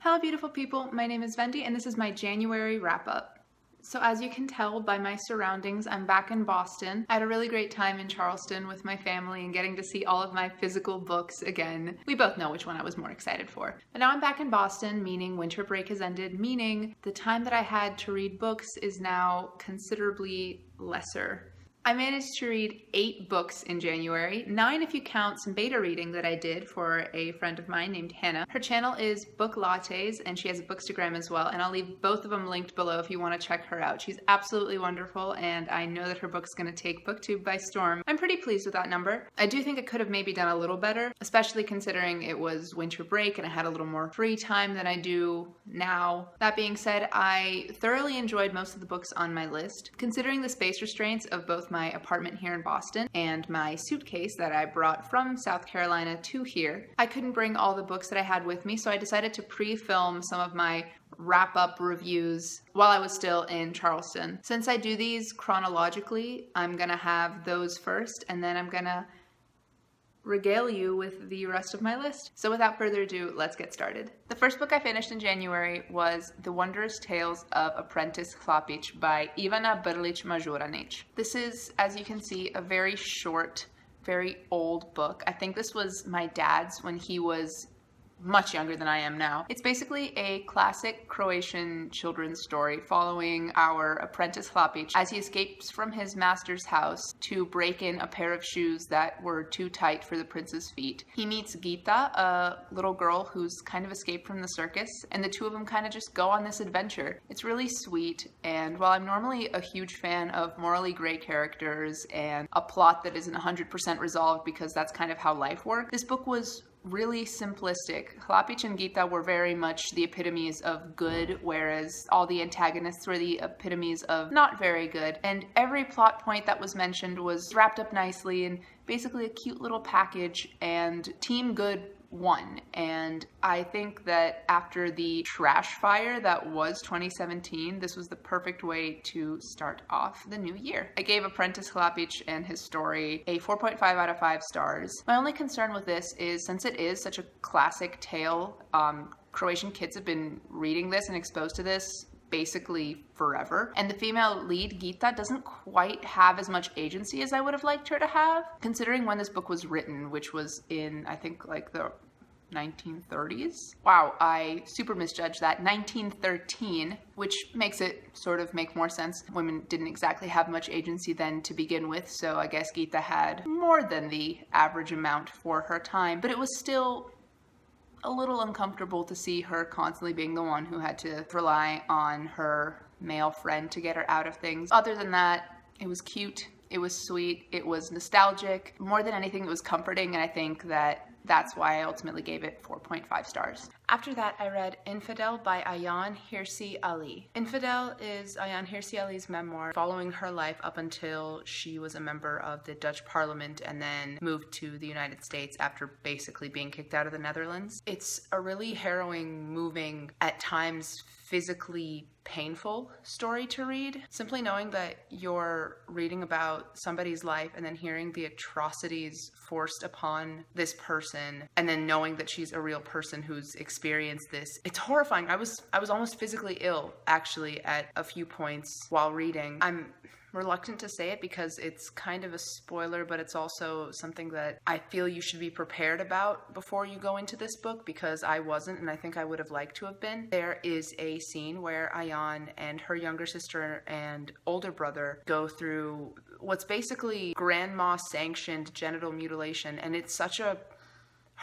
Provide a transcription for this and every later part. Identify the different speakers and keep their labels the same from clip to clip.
Speaker 1: Hello beautiful people, my name is Vendi and this is my January wrap-up. So as you can tell by my surroundings, I'm back in Boston. I had a really great time in Charleston with my family and getting to see all of my physical books again. We both know which one I was more excited for. But now I'm back in Boston, meaning winter break has ended, meaning the time that I had to read books is now considerably lesser. I managed to read 8 books in January, 9 if you count some beta reading that I did for a friend of mine named Hannah. Her channel is Book Lattes and she has a Bookstagram as well, and I'll leave both of them linked below if you want to check her out. She's absolutely wonderful and I know that her book's going to take BookTube by storm. I'm pretty pleased with that number. I do think it could have maybe done a little better, especially considering it was winter break and I had a little more free time than I do now. That being said, I thoroughly enjoyed most of the books on my list. Considering the space restraints of both my apartment here in Boston and my suitcase that I brought from South Carolina to here, I couldn't bring all the books that I had with me, so I decided to pre-film some of my wrap-up reviews while I was still in Charleston. Since I do these chronologically, I'm gonna have those first and then I'm gonna regale you with the rest of my list. So without further ado, let's get started. The first book I finished in January was The Wondrous Tales of Apprentice by Ivana Brlić-Mažuranić. This is, as you can see, a very short, very old book. I think this was my dad's when he was much younger than I am now. It's basically a classic Croatian children's story following our apprentice Hlapić as he escapes from his master's house to break in a pair of shoes that were too tight for the prince's feet. He meets Gita, a little girl who's kind of escaped from the circus, and the two of them kind of just go on this adventure. It's really sweet, and while I'm normally a huge fan of morally gray characters and a plot that isn't 100% resolved because that's kind of how life works, this book was really simplistic. Hlapić and Gita were very much the epitomes of good, whereas all the antagonists were the epitomes of not very good. And every plot point that was mentioned was wrapped up nicely in basically a cute little package, and Team Good won. And I think that after the trash fire that was 2017, this was the perfect way to start off the new year. I gave Apprentice Hlapić and his story a 4.5 out of 5 stars. My only concern with this is, since it is such a classic tale, Croatian kids have been reading this and exposed to this basically forever. And the female lead, Gita, doesn't quite have as much agency as I would have liked her to have, considering when this book was written, which was in, I think, like the 1930s. Wow, I super misjudged that. 1913, which makes it sort of make more sense. Women didn't exactly have much agency then to begin with, so I guess Gita had more than the average amount for her time, but it was still a little uncomfortable to see her constantly being the one who had to rely on her male friend to get her out of things. Other than that, it was cute, it was sweet, it was nostalgic. More than anything, it was comforting, and I think that's why I ultimately gave it 4.5 stars. After that, I read Infidel by Ayaan Hirsi Ali. Infidel is Ayaan Hirsi Ali's memoir following her life up until she was a member of the Dutch Parliament and then moved to the United States after basically being kicked out of the Netherlands. It's a really harrowing, moving, at times physically painful story to read. Simply knowing that you're reading about somebody's life and then hearing the atrocities forced upon this person, and then knowing that she's a real person who's experienced this, it's horrifying. I was almost physically ill actually at a few points while reading. I'm reluctant to say it because it's kind of a spoiler, but it's also something that I feel you should be prepared about before you go into this book, because I wasn't, and I think I would have liked to have been. There is a scene where Ayaan and her younger sister and older brother go through what's basically grandma sanctioned genital mutilation, and it's such a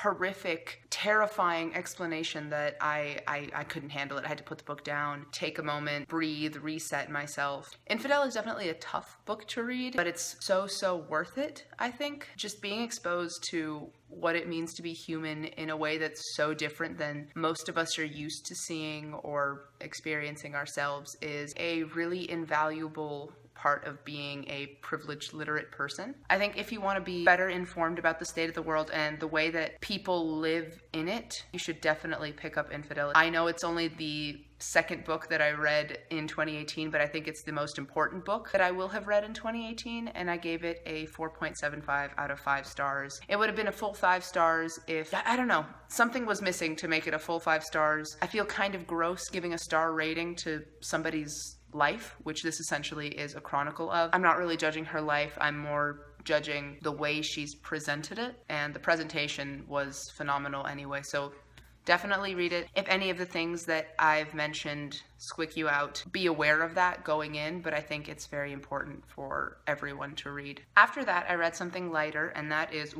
Speaker 1: horrific, terrifying explanation that I couldn't handle it. I had to put the book down, take a moment, breathe, reset myself. Infidel is definitely a tough book to read, but it's so worth it, I think. Just being exposed to what it means to be human in a way that's so different than most of us are used to seeing or experiencing ourselves is a really invaluable
Speaker 2: part of being a privileged literate person. I think if you want to be better informed about the state of the world and the way that people live in it, you should definitely pick up Infidel. I know it's only the second book that I read in 2018, but I think it's the most important book that I will have read in 2018, and I gave it a 4.75 out of 5 stars. It would have been a full 5 stars if, I don't know, something was missing to make it a full 5 stars. I feel kind of gross giving a star rating to somebody's life, which this essentially is a chronicle of. I'm not really judging her life, I'm more judging the way she's presented it, and the presentation was phenomenal anyway, so definitely read it. If any of the things that I've mentioned squick you out, be aware of that going in, but I think it's very important for everyone to read. After that, I read something lighter, and that is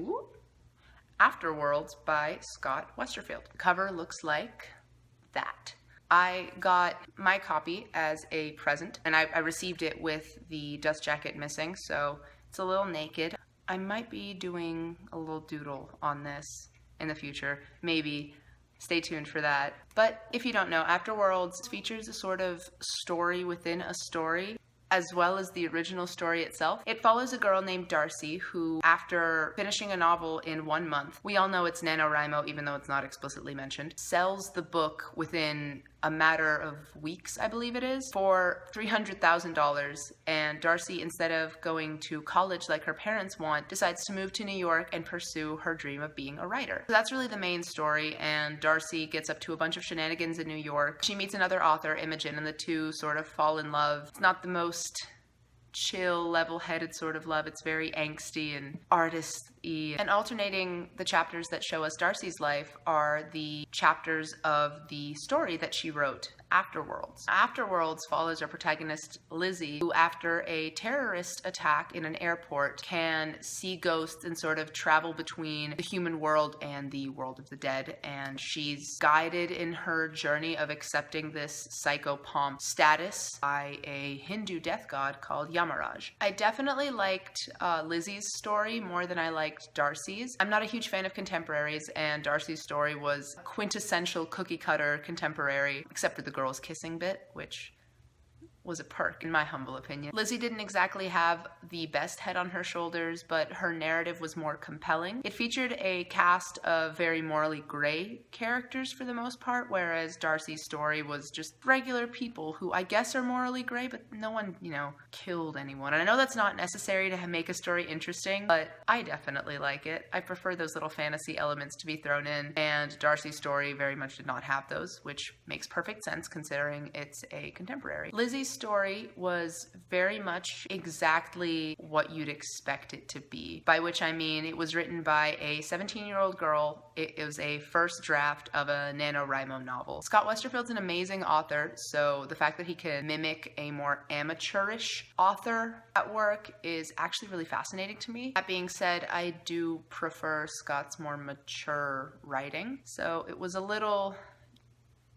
Speaker 2: Afterworlds by Scott Westerfeld. The cover looks like that. I got my copy as a present, and I received it with the dust jacket missing, so it's a little naked. I might be doing a little doodle on this in the future, maybe. Stay tuned for that. But if you don't know, Afterworlds features a sort of story within a story, as well as the original story itself. It follows a girl named Darcy who, after finishing a novel in 1 month, we all know it's NaNoWriMo even though it's not explicitly mentioned, sells the book within a matter of weeks, I believe it is, for $300,000. And Darcy, instead of going to college like her parents want, decides to move to New York and pursue her dream of being a writer. So that's really the main story, and Darcy gets up to a bunch of shenanigans in New York. She meets another author, Imogen, and the two sort of fall in love. It's not the most chill, level-headed sort of love. It's very angsty and artist-y. And alternating the chapters that show us Darcy's life are the chapters of the story that she wrote, Afterworlds. Afterworlds follows our protagonist, Lizzie, who after a terrorist attack in an airport can see ghosts and sort of travel between the human world and the world of the dead. And she's guided in her journey of accepting this psychopomp status by a Hindu death god called Yamaraj. I definitely liked Lizzie's story more than I liked Darcy's. I'm not a huge fan of contemporaries, and Darcy's story was quintessential cookie cutter contemporary, except for the girls kissing bit, which was a perk in my humble opinion. Lizzie didn't exactly have the best head on her shoulders, but her narrative was more compelling. It featured a cast of very morally gray characters for the most part, whereas Darcy's story was just regular people who I guess are morally gray, but no one, killed anyone. And I know that's not necessary to make a story interesting, but I definitely like it. I prefer those little fantasy elements to be thrown in, and Darcy's story very much did not have those, which makes perfect sense considering it's a contemporary. Lizzie's story was very much exactly what you'd expect it to be, by which I mean it was written by a 17-year-old girl. It was a first draft of a NaNoWriMo novel. Scott Westerfeld's an amazing author, so the fact that he can mimic a more amateurish author at work is actually really fascinating to me. That being said, I do prefer Scott's more mature writing, so it was a little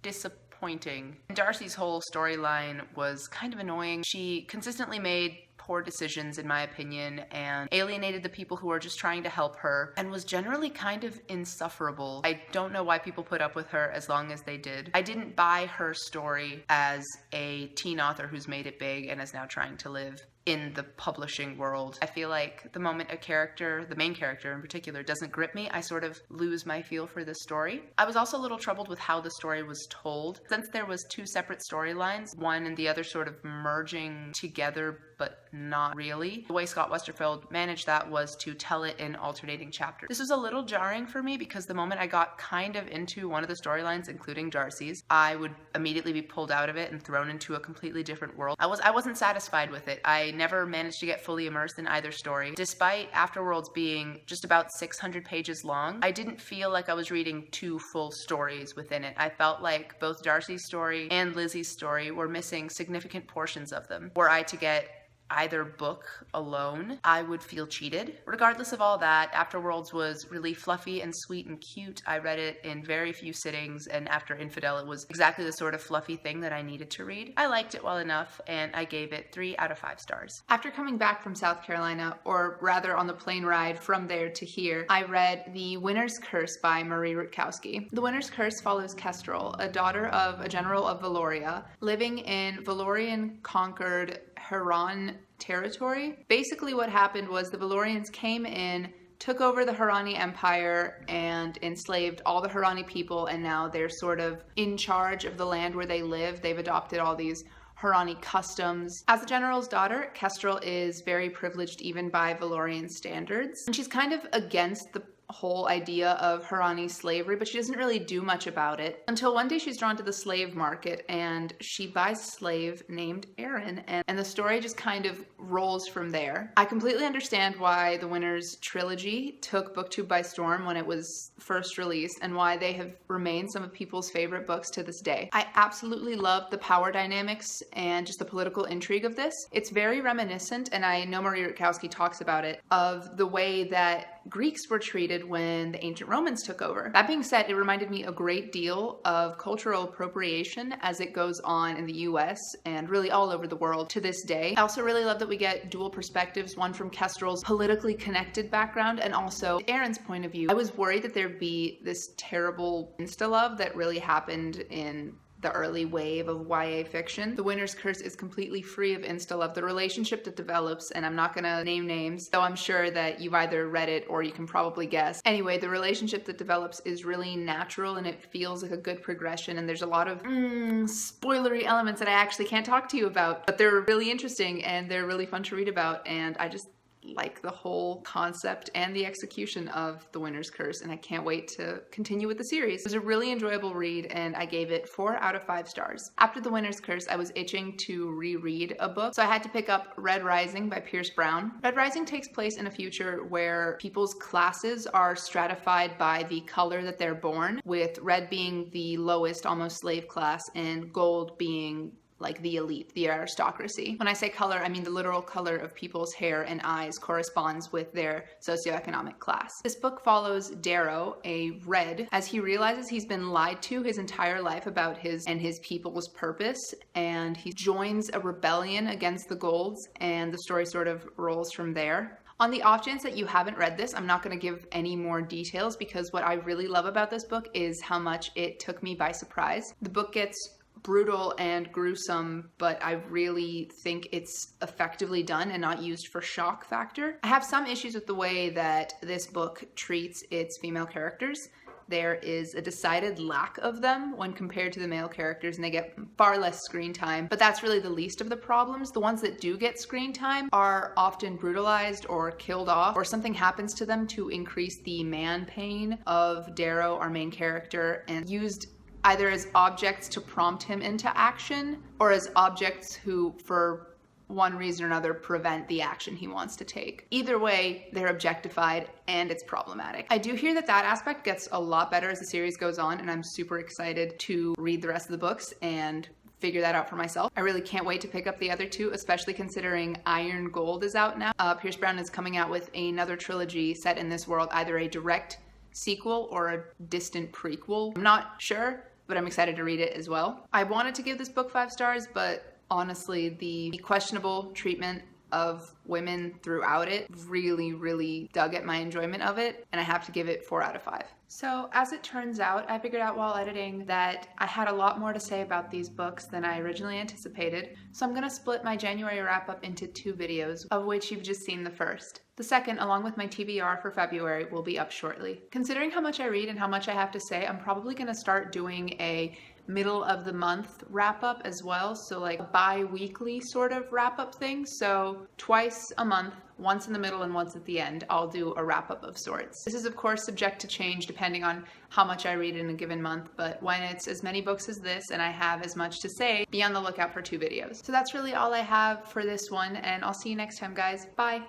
Speaker 2: disappointing. Darcy's whole storyline was kind of annoying. She consistently made poor decisions, in my opinion, and alienated the people who were just trying to help her, and was generally kind of insufferable. I don't know why people put up with her as long as they did. I didn't buy her story as a teen author who's made it big and is now trying to live in the publishing world. I feel like the moment a character, the main character in particular, doesn't grip me, I sort of lose my feel for the story. I was also a little troubled with how the story was told. Since there was two separate storylines, one and the other sort of merging together, but not really. The way Scott Westerfeld managed that was to tell it in alternating chapters. This was a little jarring for me because the moment I got kind of into one of the storylines, including Darcy's, I would immediately be pulled out of it and thrown into a completely different world. I wasn't satisfied with it. I never managed to get fully immersed in either story. Despite Afterworlds being just about 600 pages long, I didn't feel like I was reading two full stories within it. I felt like both Darcy's story and Lizzie's story were missing significant portions of them. Were I to get either book alone, I would feel cheated. Regardless of all that, Afterworlds was really fluffy and sweet and cute. I read it in very few sittings, and after Infidel, it was exactly the sort of fluffy thing that I needed to read. I liked it well enough, and I gave it 3 out of 5 stars.
Speaker 1: After coming back from South Carolina, or rather on the plane ride from there to here, I read The Winner's Curse by Marie Rutkowski. The Winner's Curse follows Kestrel, a daughter of a general of Valoria, living in Valorian-conquered Haran territory. Basically what happened was the Valorians came in, took over the Harani Empire and enslaved all the Harani people, and now they're sort of in charge of the land where they live. They've adopted all these Harani customs. As the general's daughter, Kestrel is very privileged even by Valorian standards. And she's kind of against the whole idea of Harani slavery, but she doesn't really do much about it until one day she's drawn to the slave market and she buys a slave named Aaron, and the story just kind of rolls from there. I completely understand why the Winners trilogy took booktube by storm when it was first released and why they have remained some of people's favorite books to this day. I absolutely love the power dynamics and just the political intrigue of this. It's very reminiscent, and I know Marie Rutkowski talks about it, of the way that Greeks were treated when the ancient Romans took over. That being said, it reminded me a great deal of cultural appropriation as it goes on in the US and really all over the world to this day. I also really love that we get dual perspectives, one from Kestrel's politically connected background and also Aaron's point of view. I was worried that there'd be this terrible insta-love that really happened in the early wave of YA fiction. The Winner's Curse is completely free of insta-love. The relationship that develops, and I'm not gonna name names, though I'm sure that you've either read it or you can probably guess. Anyway, the relationship that develops is really natural and it feels like a good progression, and there's a lot of spoilery elements that I actually can't talk to you about, but they're really interesting and they're really fun to read about, and I just like the whole concept and the execution of The Winner's Curse, and I can't wait to continue with the series. It was a really enjoyable read and I gave it 4 out of 5 stars. After The Winner's Curse, I was itching to reread a book, so I had to pick up Red Rising by Pierce Brown. Red Rising takes place in a future where people's classes are stratified by the color that they're born, with red being the lowest, almost slave class, and gold being like the elite, the aristocracy. When I say color, I mean the literal color of people's hair and eyes corresponds with their socioeconomic class. This book follows Darrow, a red, as he realizes he's been lied to his entire life about his and his people's purpose, and he joins a rebellion against the Golds, and the story sort of rolls from there. On the off chance that you haven't read this, I'm not going to give any more details because what I really love about this book is how much it took me by surprise. The book gets brutal and gruesome, but I really think it's effectively done and not used for shock factor. I have some issues with the way that this book treats its female characters. There is a decided lack of them when compared to the male characters, and they get far less screen time, but that's really the least of the problems. The ones that do get screen time are often brutalized or killed off, or something happens to them to increase the man pain of Darrow, our main character, and used either as objects to prompt him into action or as objects who, for one reason or another, prevent the action he wants to take. Either way, they're objectified and it's problematic. I do hear that that aspect gets a lot better as the series goes on, and I'm super excited to read the rest of the books and figure that out for myself. I really can't wait to pick up the other two, especially considering Iron Gold is out now. Pierce Brown is coming out with another trilogy set in this world, either a direct sequel or a distant prequel. I'm not sure, but I'm excited to read it as well. I wanted to give this book 5 stars, but honestly, the questionable treatment of women throughout it really dug at my enjoyment of it, and I have to give it 4 out of 5. So as it turns out, I figured out while editing that I had a lot more to say about these books than I originally anticipated, so I'm gonna split my January wrap-up into 2 videos, of which you've just seen the first. The second, along with my TBR for February, will be up shortly. Considering how much I read and how much I have to say, I'm probably gonna start doing a middle of the month wrap up as well, so like a bi-weekly sort of wrap up thing. So twice a month, once in the middle and once at the end, I'll do a wrap up of sorts. This is of course subject to change depending on how much I read in a given month, but when it's as many books as this and I have as much to say, be on the lookout for 2 videos. So that's really all I have for this one, and I'll see you next time, guys. Bye!